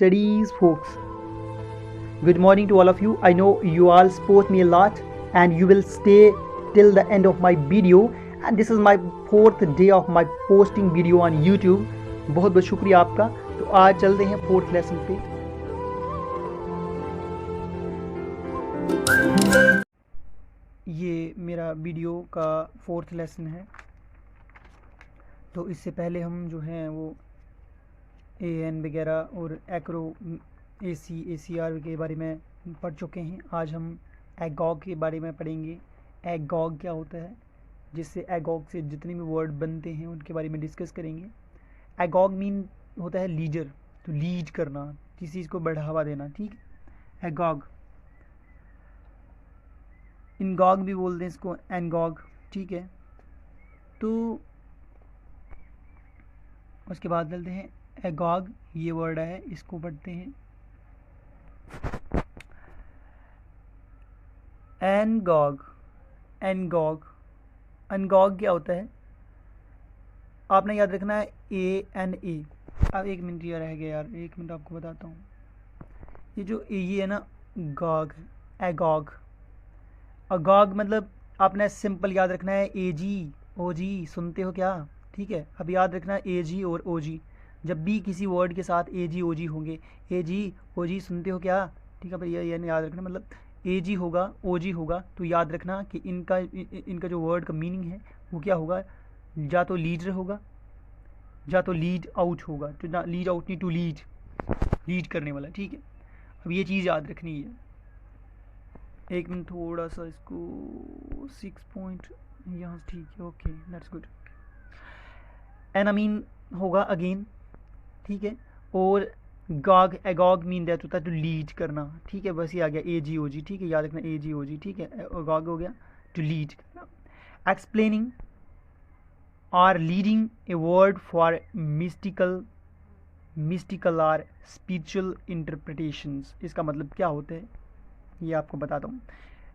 studies, folks. Good morning to all of you. I know you all support me a lot and you will stay till the end of my video, and this is my 4th day of my posting video on YouTube. बहुत बहुत शुक्रिया आपका। तो आज चलते हैं 4th lesson पे। ये मेरा वीडियो का 4th लेसन है। तो इससे पहले हम जो हैं वो AN वगैरह और एक्रो ACR के बारे में पढ़ चुके हैं। आज हम एगॉग के बारे में पढ़ेंगे। एगॉग क्या होता है, जिससे एगॉग से जितने भी वर्ड बनते हैं उनके बारे में डिस्कस करेंगे। एगॉग मीन होता है लीडर, तो लीड करना, किसी चीज़ को बढ़ावा देना, ठीक है। एगॉग, इनगॉग भी बोलते हैं इसको, एनगॉग, ठीक है। तो उसके बाद चलते हैं एगॉग, ये वर्ड है, इसको पढ़ते हैं। एनगॉग, एनगॉग, एनगॉग क्या होता है आपने याद रखना है, ANA। अब 1 मिनट ये रह गया यार, 1 मिनट आपको बताता हूँ। ये जो ये है ना गॉग, एगॉग, अगॉग मतलब आपने सिंपल याद रखना है AG OG, सुनते हो क्या, ठीक है। अब याद रखना है AG और OG, जब भी किसी वर्ड के साथ AG OG होंगे, AG OG सुनते हो क्या, ठीक है भाई। ये याद रखना, मतलब AG होगा OG होगा, तो याद रखना कि इनका जो वर्ड का मीनिंग है वो क्या होगा, या तो लीडर होगा या तो लीड आउट होगा। तो ना लीड आउट नहीं, टू लीड, लीड करने वाला, ठीक है। अब ये चीज़ याद रखनी है। 1 मिनट थोड़ा सा इसको 6 पॉइंट यहाँ, ठीक है, ओके, दैट्स गुड। एनामीन होगा अगेन, ठीक है। और गॉग, एगॉग मीन दैट होता है टू लीड करना, ठीक है। बस ये आ गया AG OG, ठीक है, याद रखना AG OG, ठीक है। एगॉग हो गया टू लीड करना। एक्सप्लेनिंग और leading a word for mystical और स्पिरिचुअल इंटरप्रिटेशंस। इसका मतलब क्या होता है ये आपको बताता हूँ।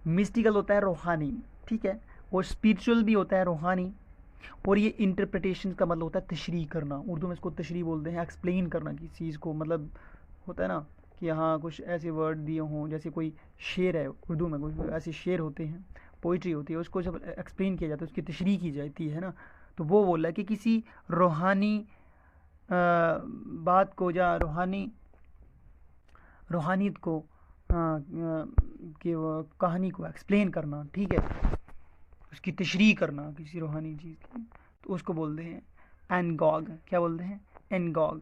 मिस्टिकल होता है रूहानी, ठीक है, और स्पिरिचुअल भी होता है रूहानी। और ये इंटरप्रिटेशन का मतलब होता है तशरीह करना, उर्दू में इसको तशरीह बोलते हैं। एक्सप्लेन करना किसी चीज़ को, मतलब होता है ना कि यहाँ कुछ ऐसे वर्ड दिए हों, जैसे कोई शेर है, उर्दू में कुछ ऐसे शेर होते हैं, पोइट्री होती है, उसको जब एक्सप्लेन किया जाता है, उसकी तशरीह की जाती है ना, तो वो बोला कि किसी रूहानी बात को या रूहानियत को कि वो कहानी को एक्सप्लेन करना, ठीक है, उसकी तशरीह करना किसी रूहानी चीज़ की, तो उसको बोलते हैं एनगॉग। क्या बोलते हैं, एनगॉग।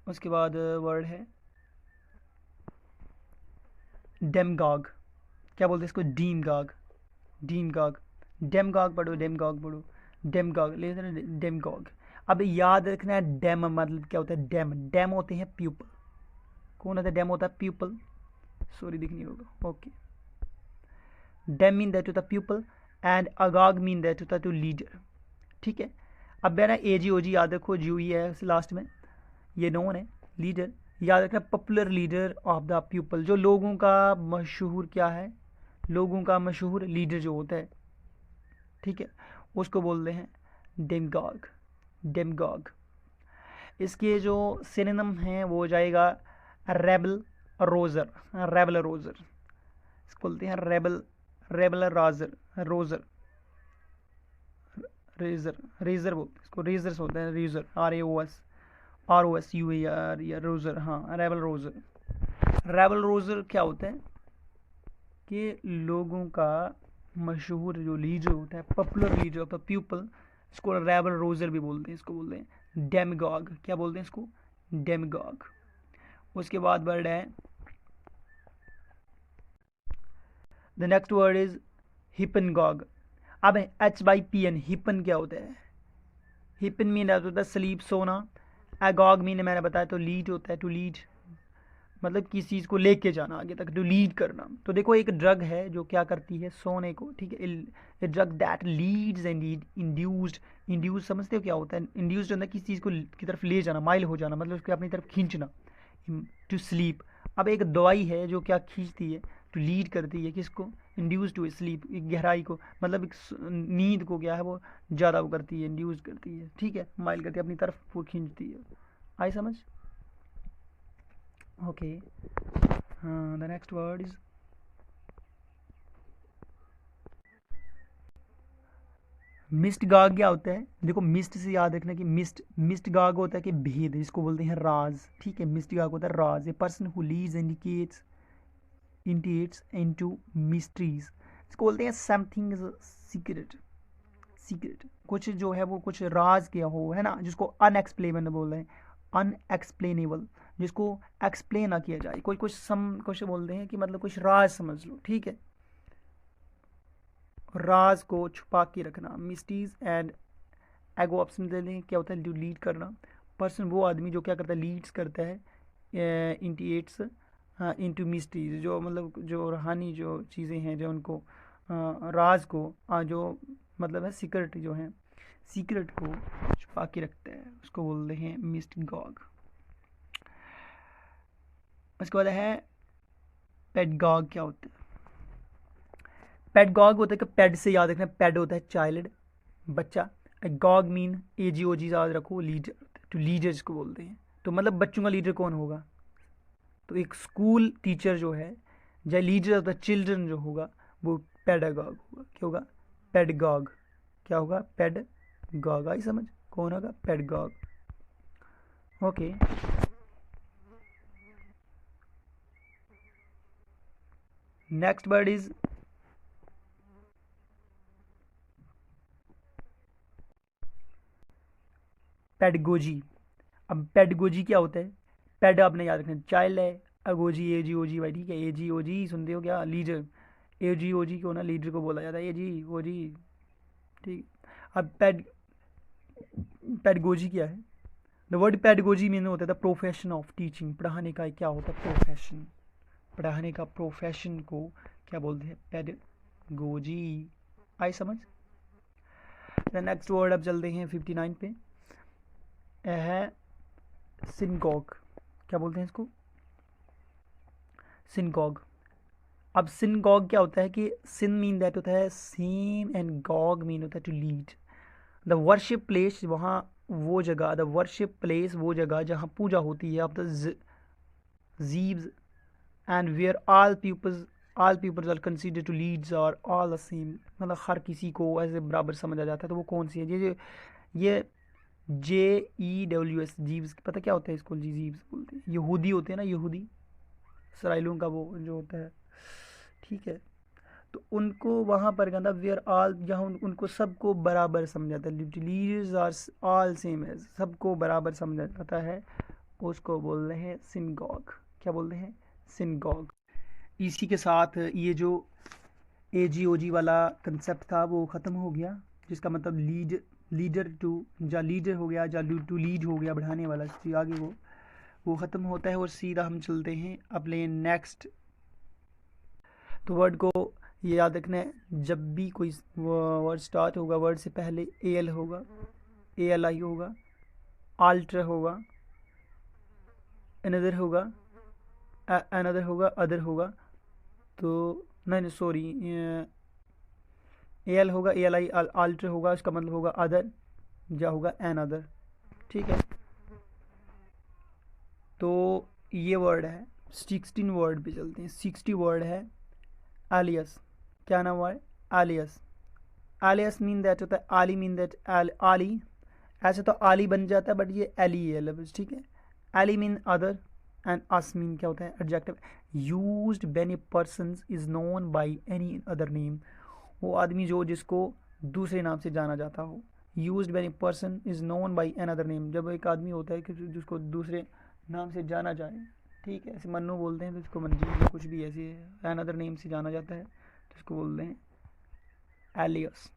उसके बाद वर्ड है डेमगॉग। क्या बोलते हैं इसको, डीमगॉग, डीमगॉग। डेमगॉग पढ़ो, डेमगॉग पढ़ो, डेमगॉग ले, डेमगॉग। अब याद रखना है डेम मतलब क्या होता है, डेम, डेम होते हैं प्यूपल। कौन होता है, डेम होता है प्यूपल, सॉरी दिख नहीं होगा, ओके। डेम मीन दैट होता है प्यूपल एंड अगॉग मीन दैट होता है टू लीडर, ठीक है। अब मेरा AG OG याद रखो, जो ही है लास्ट में, ये नोन है लीडर। याद रखना popular leader of the people, जो लोगों का मशहूर क्या है, लोगों का मशहूर लीडर जो होता है, ठीक है, उसको बोलते हैं डेमगॉग, डेमगॉग। इसके जो सिनोनिम हैं वो हो जाएगा रेबल रोजर, रेबल रोजर, इसको बोलते हैं rabble, rabble rouser, rouser, razor, razor बोलते हैं इसको, रेजर बोलते हैं, रेजर, RAOS या रोजर, हाँ, रेबल रोजर। रेबल रोजर क्या होता है कि लोगों का मशहूर जो लीडर होता है, popular leader of the people, इसको रेबल रोजर भी बोलते हैं, इसको बोलते हैं डेमगॉग। क्या बोलते हैं इसको, डेमगॉग। उसके बाद वर्ड है, द नेक्स्ट वर्ड इज हिपनगॉग। अब HYPN, हिपन क्या होता है, हिपन मीन होता है स्लीप, सोना। एगॉग मीन मैंने बताया तो लीड होता है, टू लीड, मतलब किसी चीज़ को लेके जाना आगे तक, टू लीड करना। तो देखो एक ड्रग है जो क्या करती है, सोने को, ठीक है, a drug that leads and induced, induce समझते हो क्या होता है, इंड्यूस्ड होता है किसी चीज़ को की तरफ ले जाना, माइल हो जाना, मतलब उसको अपनी तरफ खींचना, टू स्लीप। अब एक दवाई है जो क्या खींचती है, टू लीड करती है किसको, इंड्यूस टू स्लीप, एक गहराई को, मतलब एक नींद को क्या है वो ज़्यादा वो करती है, इंड्यूस करती है, ठीक है, माइल करती है, अपनी तरफ वो खींचती है। आई समझ? ओके, हाँ, the next word is mystagogue. क्या होता है? देखो, मिस्ट से याद रखना कि मिस्ट गाग होता है कि भेद, जिसको बोलते हैं राज। ठीक है, मिस्ट गाग होता है राज। A person who leads initiates into mysteries, इसको बोलते हैं समथिंग इज सीक्रेट। सीक्रेट कुछ जो है वो कुछ राज किया हो, है ना, जिसको अनएक्सप्लेनेबल बोल रहे हैं। अनएक्सप्लेनेबल, जिसको एक्सप्लेन ना किया जाए। कोई कुछ बोलते हैं कि मतलब कुछ राज समझ लो। ठीक है, राज को छुपा के रखना। मिस्टीज एंड एगो ऑप्शन दे दें, क्या होता है? लीड करना। पर्सन वो आदमी जो क्या करता है? लीड्स करता है इंटीएट्स इनटू मिस्ट्रीज, जो मतलब जो रूहानी जो चीज़ें हैं, जो उनको राज को जो मतलब है सीक्रेट जो है, सीक्रेट को छुपा के रखते हैं, उसको बोलते हैं मिस्ट गॉग। उसके बाद है पेडगॉग। क्या होता है? पेडगॉग होता है कि पेड से याद रखना, पेड होता है चाइल्ड, बच्चा। गॉग मीन AGOG याद रखो, लीडर। तो लीडर जिसको बोलते हैं, तो मतलब बच्चों का लीडर कौन होगा? तो एक स्कूल टीचर जो है, या लीडर ऑफ द चिल्ड्रन जो होगा, वो पेडागॉग होगा। क्या होगा? पेडगॉग। क्या होगा? पेडगॉग। आई समझ? कौन होगा? Pedagogue. Okay, next word is pedagogy. अब पेडगोजी क्या होता है? पेड आपने याद रखना, चाइल्ड है। अगोजी AGOG भाई, ठीक है, AGOG सुनते हो क्या? लीडर। AGOG को ना लीडर को बोला जाता है, AGOG। ठीक। अब पेडगोजी क्या है? द वर्ड पेडगोजी मीन होता है द प्रोफेशन ऑफ टीचिंग। पढ़ाने का क्या होता है? प्रोफेशन। पढ़ाने का प्रोफेशन को क्या बोलते हैं? पेडगोजी। आई समझ? नेक्स्ट वर्ड अब चलते हैं 59 पे, है सिनगॉग। क्या बोलते हैं इसको? सिनगॉग। अब सिनगॉग क्या होता है कि सिन मीन दैट होता है सेम, एंड गॉग मीन होता है to lead. The worship place, वहाँ वो जगह, द वर्शिप प्लेस वो जगह जहाँ पूजा होती है, of the Jews, and where all peoples are consider to leads or all the same, मतलब हर किसी को ऐसे बराबर समझा जाता है। तो वो कौन सी है? ये JEWS, जीव्स। पता क्या होता है इसको? जीव्स बोलते हैं। यहूदी होते हैं ना, यहूदी इसराइलियों का वो जो होता है, ठीक है। तो उनको वहाँ पर कहना वेयर ऑल, जहाँ उनको सबको बराबर समझा जाता है। Leaders are all same as, सबको बराबर समझा जाता है, उसको बोल रहे हैं सिनगॉग। क्या बोलते हैं? सिनगॉग। इसी के साथ ये जो AGOG वाला कंसेप्ट था वो ख़त्म हो गया, जिसका मतलब लीडर टू, या लीडर हो गया, या टू लीड हो गया, बढ़ाने वाला। आगे वो ख़त्म होता है, और सीधा हम चलते हैं अपने नेक्स्ट। तो वर्ड को ये याद रखना है, जब भी कोई वर्ड स्टार्ट होगा, वर्ड से पहले AL होगा, ALI होगा, आल्टर होगा, अनदर होगा, अनदर होगा, अदर होगा। तो नहीं सॉरी, AL होगा, ALI आल्टर होगा, उसका मतलब होगा अदर, या होगा अनदर। ठीक है, तो ये वर्ड है। 16 वर्ड पे चलते हैं। 60 वर्ड है एलियस। क्या नाम हुआ है? एलियस। एलियस मीन दैट होता है, आली मीन दैट, आली। ऐसे तो आली बन जाता है, बट ये एली है लफ्ज़, ठीक है। Ali mean other, and as mean क्या होता है? Adjective. Used when a person is known by any other name, वो आदमी जो जिसको दूसरे नाम से जाना जाता हो। Used when a person is known by an other name, जब एक आदमी होता है कि जिसको दूसरे नाम से जाना जाए, ठीक है। ऐसे मन्नू बोलते हैं तो इसको मंजीत, या कुछ भी ऐसे एन अदर नेम से जाना जाता है, तो इसको बोलते हैं एलियस।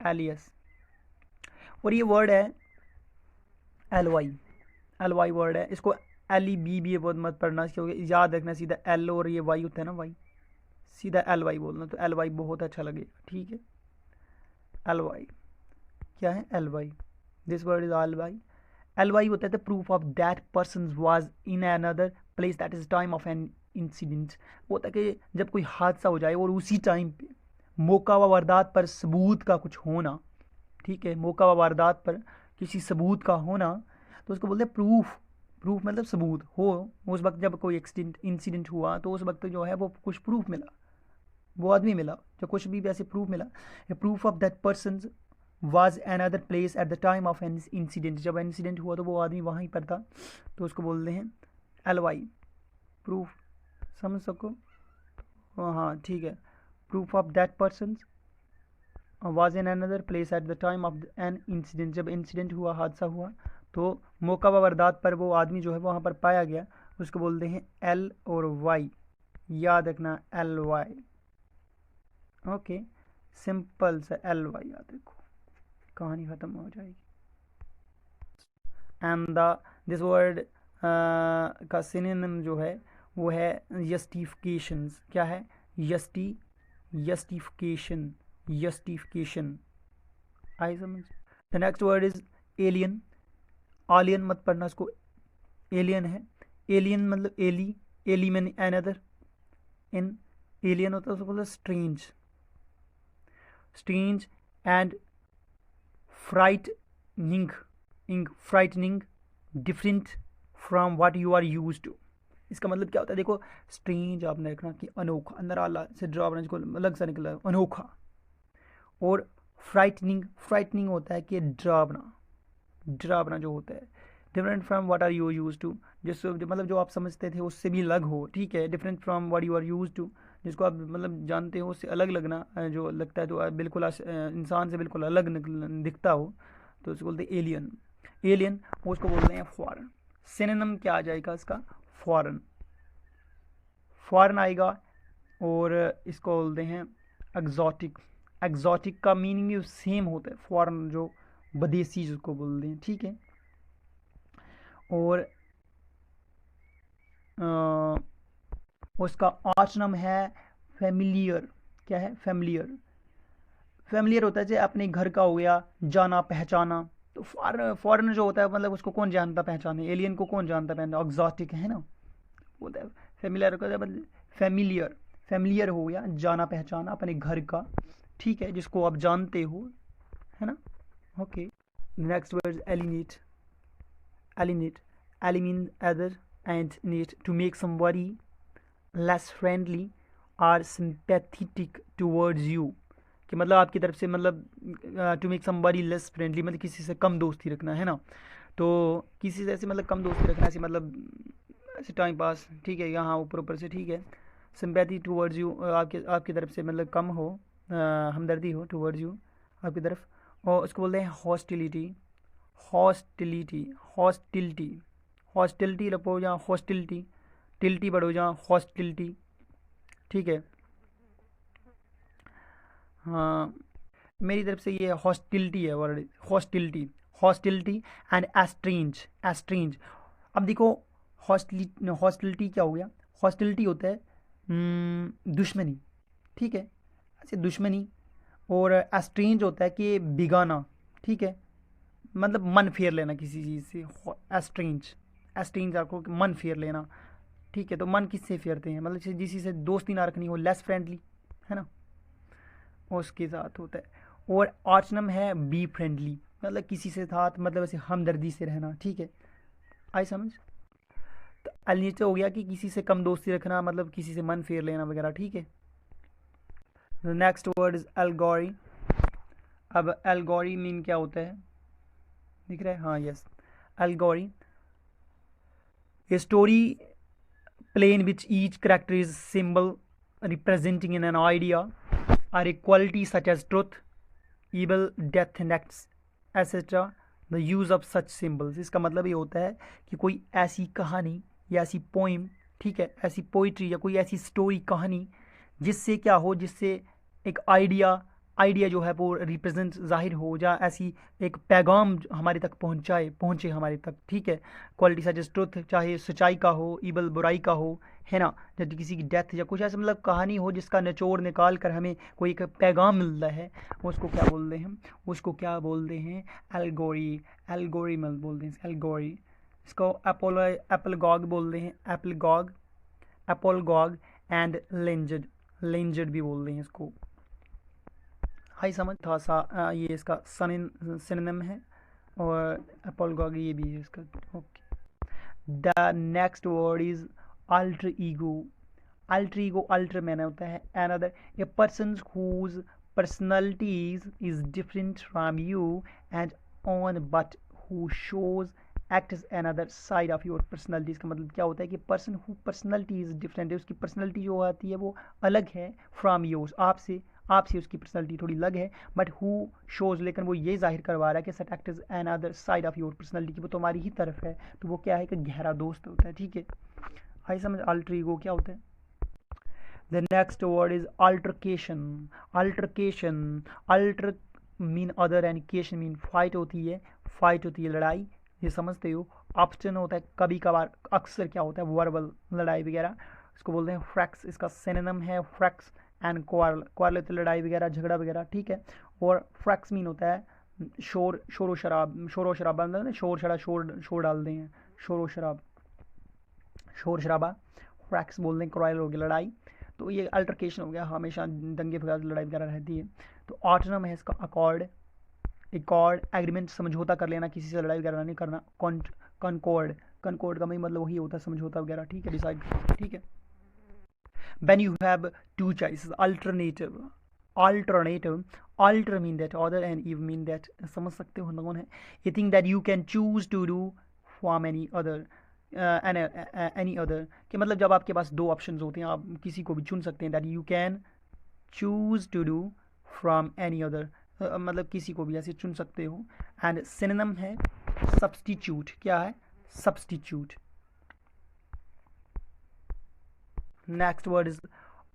एलियस। और ये वर्ड है LY। LY वर्ड है, इसको LEB भी बहुत मत पढ़ना, क्योंकि याद रखना सीधा L और ये Y होता है ना, Y, सीधा LY बोलना, तो LY बहुत अच्छा लगेगा, ठीक है। LY क्या है? LY, this word is LY। LY होता है the proof of that person was in another place that is time of an incident. वो होता है कि जब कोई हादसा हो जाए और उसी टाइम पे मौका व वारदात पर सबूत का कुछ होना, ठीक है, मौका व वारदात पर किसी सबूत का होना, तो उसको बोलते हैं प्रूफ प्रूफ मतलब सबूत हो, उस वक्त जब कोई इंसिडेंट हुआ तो उस वक्त जो है वो कुछ प्रूफ मिला, वो आदमी मिला, जो कुछ भी वैसे प्रूफ मिला। A proof of that person was an other place at the time of an incident, जब इंसिडेंट हुआ तो वो आदमी वहीं पर था, तो उसको बोलते हैं LY, प्रूफ। समझ सको? हाँ ठीक है। Proof of that person was in another place at the time of an incident, जब इंसिडेंट हुआ, हादसा हुआ, तो मौका व वारदात पर वो आदमी जो है वहाँ पर पाया गया, उसको बोलते हैं L और Y। याद रखना LY। ओके, सिंपल सा LY याद रखो, कहानी ख़त्म हो जाएगी। एंड द दिस वर्ड का सिनोनिम जो है वो है जस्टिफिकेशंस। क्या है? Justification, justification. आई समझ? The next word is alien. आलियन मत पढ़ना इसको, एलियन है। एलियन मतलब एली, एली में अनदर, इन एलियन होता है उसको बोलते strange, strange and frightening, frightening, different from what you are use to. इसका मतलब क्या होता है? देखो, स्ट्रेंज आपने रखना कि अनोखा, अंदर आला से ड्रावना, जिसको अलग सा निकला, अनोखा। और फ्राइटनिंग, फ्राइटनिंग होता है कि डरावना, डरावना जो होता है। Different from what are you use to, जिससे मतलब जो आप समझते थे उससे भी अलग हो, ठीक है। Different from what you are use to, जिसको आप मतलब जानते हो उससे अलग लगना, जो लगता है जो बिल्कुल इंसान से बिल्कुल अलग दिखता हो, तो उसको बोलते हैं एलियन। एलियन, उसको बोलते हैं फॉरेन। सिनोनिम क्या आ जाएगा इसका? फॉरेन, फॉरेन आएगा। और इसको बोलते हैं एग्जॉटिक। एग्जॉटिक का मीनिंग भी सेम होता है, फॉरेन जो विदेशी जिसको बोलते हैं, ठीक है। और उसका आर्चनम है फेमिलियर। क्या है? फेमिलियर। फेमिलियर होता है जैसे अपने घर का हो गया, जाना पहचाना। तो फॉरेन जो होता है मतलब उसको कौन जानता पहचाने, एलियन को कौन जानता पहचाना, एग्जॉटिक है ना, बोलता है फेमिलियर का मतलब फेमिलियर। फेमिलियर हो गया जाना पहचाना अपने घर का, ठीक है, जिसको आप जानते हो, है ना। Okay, next word alienate. Alienate, एलिमिन other and net, to make somebody less friendly or sympathetic towards you, कि मतलब आपकी तरफ से, मतलब to make somebody less friendly मतलब किसी से कम दोस्ती रखना, है ना। तो किसी से ऐसे मतलब कम दोस्ती रखना, ऐसे मतलब ऐसे टाइम पास, ठीक है, यहाँ ऊपर ऊपर से, ठीक है। सिंपैथी टुवर्ड्स यू, आपके आपकी तरफ से मतलब कम हो, हमदर्दी हो टुवर्ड्स यू, आपकी तरफ। और उसको बोलते हैं हॉस्टिलिटी। हॉस्टिलिटी, हॉस्टिलिटी, हॉस्टिलिटी रखो जहाँ हॉस्टिलिटी, टिल्टी बढ़ो जहाँ हॉस्टिलिटी, ठीक है। हाँ, मेरी तरफ से ये हॉस्टिलिटी है word, hostility, hostility and estrange, estrange. अब देखो, हॉस्टिलिटी क्या हो गया? हॉस्टिलिटी होता है दुश्मनी, ठीक है, ऐसे दुश्मनी। और एस्ट्रेंज होता है कि बिगाना, ठीक है, मतलब मन फेर लेना किसी चीज़ से। एस्ट्रेंज, एस्ट्रेंज आपको मन फेर लेना, ठीक है। तो मन किससे फेरते हैं? मतलब जिसी से दोस्ती ना रखनी हो, लेस फ्रेंडली, है ना, उसके साथ होता है। और आर्चनम है बी फ्रेंडली, मतलब किसी से साथ मतलब ऐसे हमदर्दी से रहना, ठीक है। आई समझ? तो नीचे हो गया कि किसी से कम दोस्ती रखना, मतलब किसी से मन फेर लेना वगैरह, ठीक है। Next word is allegory. अब एल्गोरी मीन क्या होता है, दिख रहा है? हाँ, yes, allegory, a story play in which each character is symbol representing in an idea or a quality such as truth, evil, death, next, etc. The use of such symbols, इसका मतलब ये होता है कि कोई ऐसी कहानी या ऐसी पोइम, ठीक है, ऐसी पोइट्री या कोई ऐसी स्टोरी, कहानी, जिससे क्या हो, जिससे एक आइडिया, आइडिया जो है वो रिप्रेजेंट जाहिर हो, या ऐसी एक पैगाम हमारे तक पहुँचे हमारे तक, ठीक है। क्वालिटी सच एज ट्रुथ, चाहे सच्चाई का हो, इबल बुराई का हो, है ना, जब किसी की डेथ या कुछ ऐसा मतलब कहानी हो जिसका निचोड़ निकाल कर हमें कोई एक पैगाम मिलता है, उसको क्या बोलते हैं? उसको क्या बोलते हैं? एल्गोरी, एल्गोरी मतलब बोलते हैं एल्गोरी। इसको एपलगॉग बोलते हैं, एपलगॉग, एपलगॉग एंड लेंजड, लेंजड भी बोलते हैं इसको। हाई समझ था सा, ये इसका सिनोनिम है। और एपलगॉग ये भी है इसका, okay. The next word is alter ego. Alter ego, alter मैंने होता है another, a person whose personalities is different from you and own but who shows acts another side of your personalities। का मतलब क्या होता है कि person who personality is different है, उसकी पर्सनैलिटी जो आती है वो अलग है फ्रॉम योर्स, आपसे उसकी पर्सनैलिटी थोड़ी अलग है, बट हु शोज, लेकिन वो ये जाहिर करवा रहा है कि सट act is another side of your personality, कि वो तुम्हारी ही तरफ है, तो वो क्या है कि गहरा दोस्त होता है। ठीक है, आई समझ अल्टर ईगो क्या होता है। The next word is altercation। altercation, alter mean other and cation mean fight होती है, लड़ाई, ये समझते हो। ऑप्शन होता है कभी कभार, अक्सर क्या होता है वर्बल लड़ाई वगैरह, इसको बोलते हैं फ्रैक्स, इसका सिनोनिम है फ्रैक्स एंड क्वारल तो लड़ाई वगैरह झगड़ा वगैरह। ठीक है, और फ्रैक्स मीन होता है शोर शराब मतलब शोर डाल दें, शोर शराबा, फ्रैक्स बोल दें, क्वारल हो गया लड़ाई, तो ये अल्टरकेशन हो गया, हमेशा दंगे फसाद लड़ाई वगैरह रहती है। तो ऑटोनम है इसका अकॉर्ड एग्रीमेंट, समझौता कर लेना, किसी से लड़ाई वगैरह नहीं करना। कनकॉर्ड का मतलब वही होता है समझौता वगैरह। ठीक है, डिसाइड। ठीक है, when you have two choices, alternative, alter mean that other and eve mean that, समझ सकते हो कौन है। ये thing that you can choose to do from any other, any other कि मतलब जब आपके पास दो ऑप्शंस होते हैं, आप किसी को भी चुन सकते हैं, that you can choose to do from any other, मतलब किसी को भी ऐसे चुन सकते हो। एंड सिनोनिम है सब्स्टिट्यूट, क्या है सब्स्टिट्यूट। नेक्स्ट वर्ड इज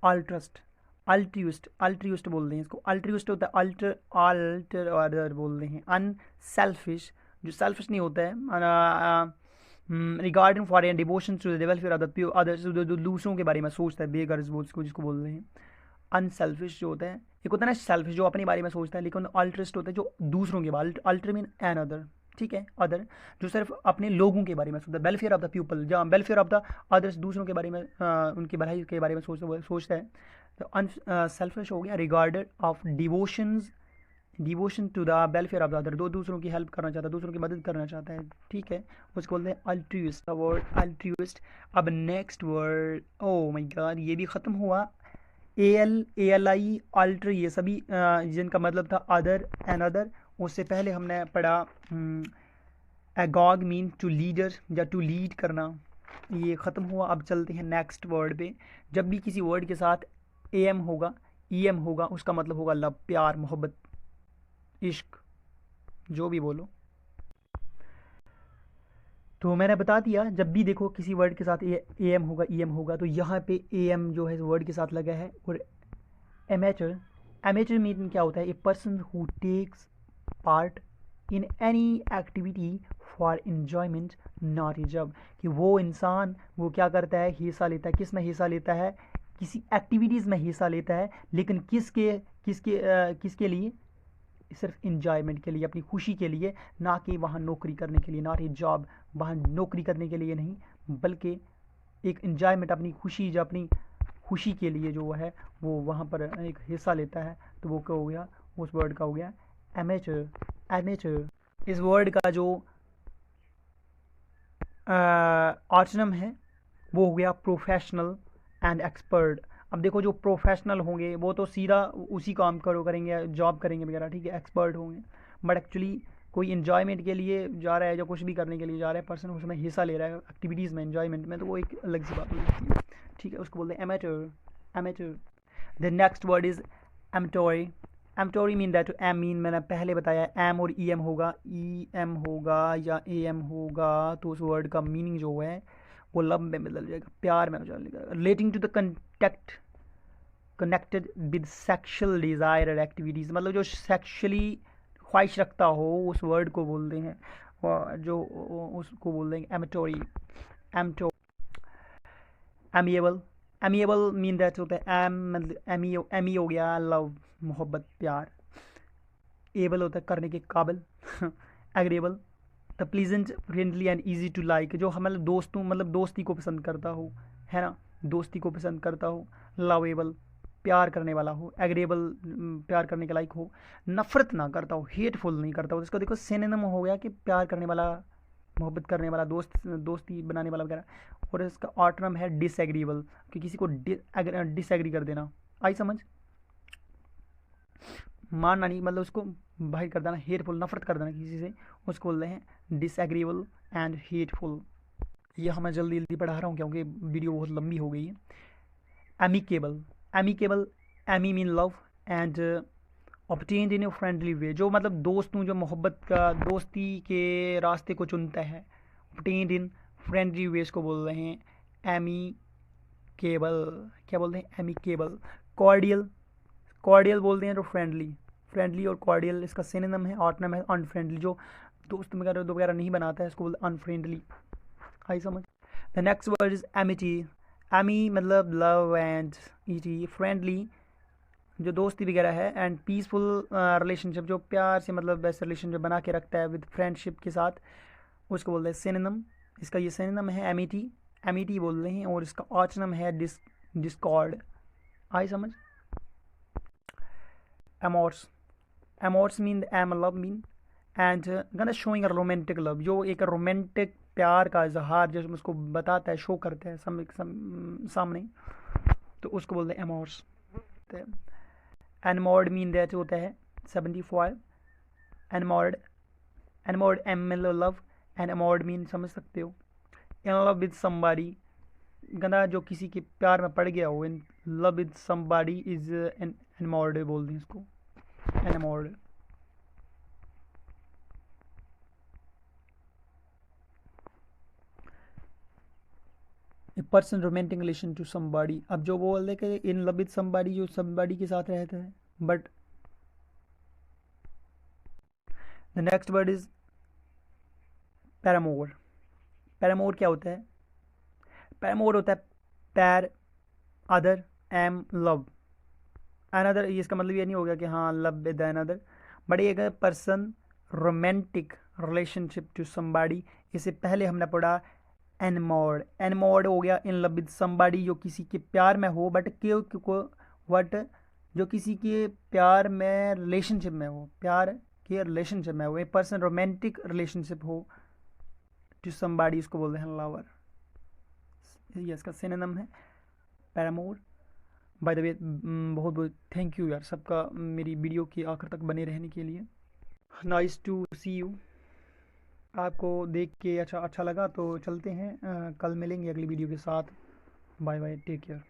अल्ट्रस्ट, अल्ट्रिस्ट बोलते हैं इसको, अल्ट्रिस्ट होता है अल्टर अदर बोलते हैं। अनसेल्फिश, जो सेल्फिश नहीं होता है, regarding for and devotion to the welfare of the others, जो दूसरों के बारे में सोचता है, बेगर्ज बोल जिसको बोलते हैं। अनसेल्फिश जो होता है, एक होता है ना सेल्फिश जो अपने बारे में सोचता है, लेकिन अल्ट्रिस्ट होता है जो दूसरों के बारे, अल्टर मीन एन अदर। ठीक है, अदर जो सिर्फ अपने लोगों के बारे में सोचता है, वेलफेयर ऑफ द पीपल, जहाँ वेलफेयर ऑफ द अदर्स दूसरों के बारे में, उनकी भलाई के बारे में सोचता है। तो अनसेल्फिश हो गया regarded of devotion to the welfare of the other, दो दूसरों की हेल्प करना चाहता है, दूसरों की मदद करना चाहता है। ठीक है, उसको बोलते हैं अल्ट्रिस्ट, द वर्ड अल्ट्रिस्ट। अब next word, oh my god, ये भी ख़त्म हुआ। ALI अल्टर, ये सभी जिनका मतलब था अदर एंड अदर। उससे पहले हमने पढ़ा एगॉग मीन टू लीडर या टू लीड करना, ये ख़त्म हुआ। अब चलते हैं नेक्स्ट वर्ड पे। जब भी किसी वर्ड के साथ AM होगा, EM होगा, उसका मतलब होगा लव, प्यार, मोहब्बत, इश्क, जो भी बोलो। तो मैंने बता दिया, जब भी देखो किसी वर्ड के साथ AM होगा, EM होगा, तो यहाँ पे AM जो है वर्ड के साथ लगा है। और एमेचर मीन क्या होता है, a person who takes part in any activity for enjoyment not a job, कि वो इंसान वो क्या करता है, हिस्सा लेता है, किस में हिस्सा लेता है, किसी एक्टिविटीज़ में हिस्सा लेता है, लेकिन किसके लिए, सिर्फ इंजॉयमेंट के लिए, अपनी खुशी के लिए, ना कि वहाँ नौकरी करने के लिए, नॉट ए जॉब, वहाँ नौकरी करने के लिए नहीं, बल्कि एक इंजॉयमेंट, अपनी खुशी, जो अपनी खुशी के लिए जो है वो वहाँ पर एक हिस्सा लेता है, तो वो क्या हो गया, उस वर्ड का हो गया एमेचर। इस वर्ड का जो ऑर्चनम है वो हो गया प्रोफेशनल एंड एक्सपर्ट। अब देखो जो प्रोफेशनल होंगे वो तो सीधा उसी काम करेंगे, जॉब करेंगे वगैरह, ठीक है, एक्सपर्ट होंगे। बट एक्चुअली कोई इन्जॉयमेंट के लिए जा रहा है या कुछ भी करने के लिए जा रहा है पर्सन, उसमें हिस्सा ले रहा है एक्टिविटीज़ में, इन्जॉयमेंट में, तो वो एक अलग सी बात हो जाती है। ठीक है, उसको बोलते हैं amateur. The next word is amatory mean that, एम मीन मैंने पहले बताया, एम और EM होगा, EM होगा या AM होगा, तो उस वर्ड का मीनिंग जो है वो लव में बदल जाएगा, प्यार में हो जाएगा। Relating to the connected with sexual desire और एक्टिविटीज़, मतलब जो सेक्शुअली ख्वाहिश रखता हो, उस वर्ड को बोलते हैं, जो उसको बोल देंगे एमेटोरी। एमिएबल मीन दैट होता है एम, मतलब एमी हो गया लव, मोहब्बत, प्यार। एबल होता है करने के काबिल। Agreeable the pleasant, friendly and easy to like, जो हम मतलब दोस्ती को पसंद करता हो, है ना, दोस्ती को पसंद करता हो। लवेबल प्यार करने वाला हो। एग्रेबल प्यार करने के लायक हो। नफरत ना करता हो, हेटफुल नहीं करता हो। इसको देखो सिनोनिम हो गया कि प्यार करने वाला, मोहब्बत करने वाला, दोस्ती बनाने वाला वगैरह। और इसका ऑटोनम है डिसएग्रीबल, कि किसी को डिसएग्री कर देना। आई समझ? मानना नहीं, मतलब उसको बाहर कर देना, हेटफुल, नफरत कर देना किसी से, उसको बोलते हैं डिसएग्रीबल एंड हेटफुल। यह मैं जल्दी जल्दी पढ़ा रहा हूँ क्योंकि वीडियो बहुत लंबी हो गई है। Amicable, amicable, ami mean love and obtained in a friendly way, जो मतलब दोस्त हूँ, जो मोहब्बत का, दोस्ती के रास्ते को चुनता है। ऑब्टेन्ड इन फ्रेंडली वेज को बोल रहे हैं एमी केबल। क्या बोलते हैं? Amy cable. कॉर्डियल, कॉर्डियल बोलते हैं जो फ्रेंडली, फ्रेंडली और कॉर्डियल इसका सिनोनिम है। ऑटोनम है अनफ्रेंडली, जो दोस्त वगैरह नहीं बनाता है, इसको बोलते हैं अनफ्रेंडली। आई समझ? The next word is amity. Ami मतलब लव एंड ईटी फ्रेंडली, जो दोस्ती वगैरह है, एंड पीसफुल रिलेशनशिप, जो प्यार से मतलब बेस्ट रिलेशनशिप बना के रखता है विद फ्रेंडशिप के साथ, उसको बोलते हैं सिनोनिम। इसका ये सिनोनिम है एमिटी, एमिटी बोल रहे हैं। और इसका ऑटोनम है डिस्कॉर्ड। आई समझ? एमोर्स, एमोर्स मीन एम love mean and gonna showing a romantic love, जो एक रोमांटिक प्यार का इजहार जो उसको बताता है, शो करता है सामने, तो उसको बोलते हैं एमोर्स। एनमोर्ड मीन दैट होता है 75। एनमोर्ड, एनमोर्ड एम एल लव, एंड एमोर्ड मीन समझ सकते हो इन लव विद समबडी, गंदा जो किसी के प्यार में पड़ गया हो। In love with somebody is enamoured बोल दें इसको, enamoured. A person romantic relation to somebody, अब जो बोल दे कि इन लव विद समबडी, जो समबडी के साथ रहता है। But the next word is paramour. Paramour क्या होता है? पैरामोर होता है पैर अदर एम लव अनदर। इसका मतलब ये नहीं हो गया कि हाँ लव विद अनदर, बट ये person romantic relationship to somebody. इससे पहले हमने पढ़ा एनमोर्ड, एनमोर्ड हो गया इन लव विद समबडी, जो किसी के प्यार में हो, बट वट जो किसी के प्यार में रिलेशनशिप में हो, प्यार के रिलेशनशिप में हो। ए पर्सन रोमांटिक रिलेशनशिप हो टू समबडी, उसको बोलते हैं लवर। ये इसका सिनोनिम है पैरामोर। बाय द वे बहुत बहुत थैंक यू यार सबका मेरी वीडियो के आखिर तक बने रहने के लिए। Nice to see you. आपको देख के अच्छा लगा तो चलते हैं, कल मिलेंगे अगली वीडियो के साथ। Bye bye, take care.